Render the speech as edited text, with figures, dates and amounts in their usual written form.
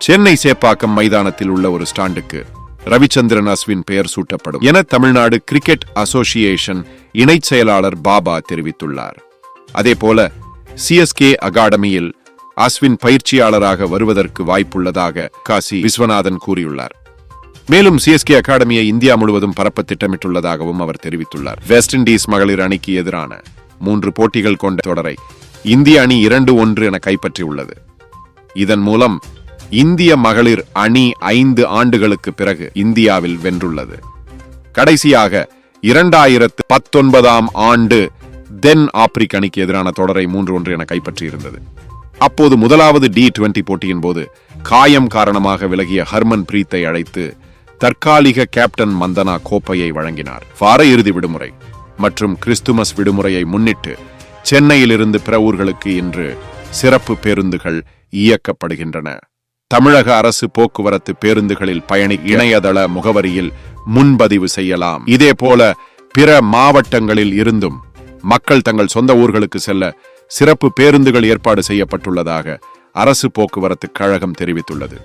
சென்னை சேப்பாக்கம் மைதானத்தில் உள்ள ஒரு ஸ்டாண்டுக்கு ரவிச்சந்திரன் அஸ்வின் பெயர் சூட்டப்படும் என தமிழ்நாடு கிரிக்கெட் அசோசியேஷன் இணைச் செயலாளர் பாபா தெரிவித்துள்ளார். அதேபோல சிஎஸ்கே அகாடமியில் அஸ்வின் பயிற்சியாளராக வருவதற்கு வாய்ப்புள்ளதாக காசி விஸ்வநாதன் கூறியுள்ளார். மேலும் சிஎஸ்கே அகாடமியை இந்தியா முழுவதும் பரப்ப திட்டமிட்டுள்ளதாகவும் அவர் தெரிவித்துள்ளார். வெஸ்ட் இண்டீஸ் மகளிர் அணிக்கு எதிரான 3 போட்டிகள் கொண்ட தொடரை இந்திய அணி 2-1 என கைப்பற்றியுள்ளது. இதன் மூலம் இந்திய மகளிர் அணி 5 ஆண்டுகளுக்கு பிறகு இந்தியாவில் வென்றுள்ளது. கடைசியாக 2019 ஆண்டு தென் ஆப்பிரிக்க அணிக்கு எதிரான தொடரை 3-1 என கைப்பற்றியிருந்தது. அப்போது முதலாவது T20 போட்டியின் போது காயம் காரணமாக விலகிய ஹர்மன் பிரீத்தை அழைத்து தற்காலிக கேப்டன் மந்தனா கோப்பையை வழங்கினார். வார இறுதி விடுமுறை மற்றும் கிறிஸ்துமஸ் விடுமுறையை முன்னிட்டு சென்னையிலிருந்து பிற ஊர்களுக்கு இன்று சிறப்பு பேருந்துகள் இயக்கப்படுகின்றன. தமிழக அரசு போக்குவரத்து பேருந்துகளில் பயணி இணையதள முகவரியில் முன்பதிவு செய்யலாம். இதேபோல பிற மாவட்டங்களில் இருந்தும் மக்கள் தங்கள் சொந்த ஊர்களுக்கு செல்ல சிறப்பு பேருந்துகள் ஏற்பாடு செய்யப்பட்டுள்ளதாக அரசு போக்குவரத்து கழகம் தெரிவித்துள்ளது.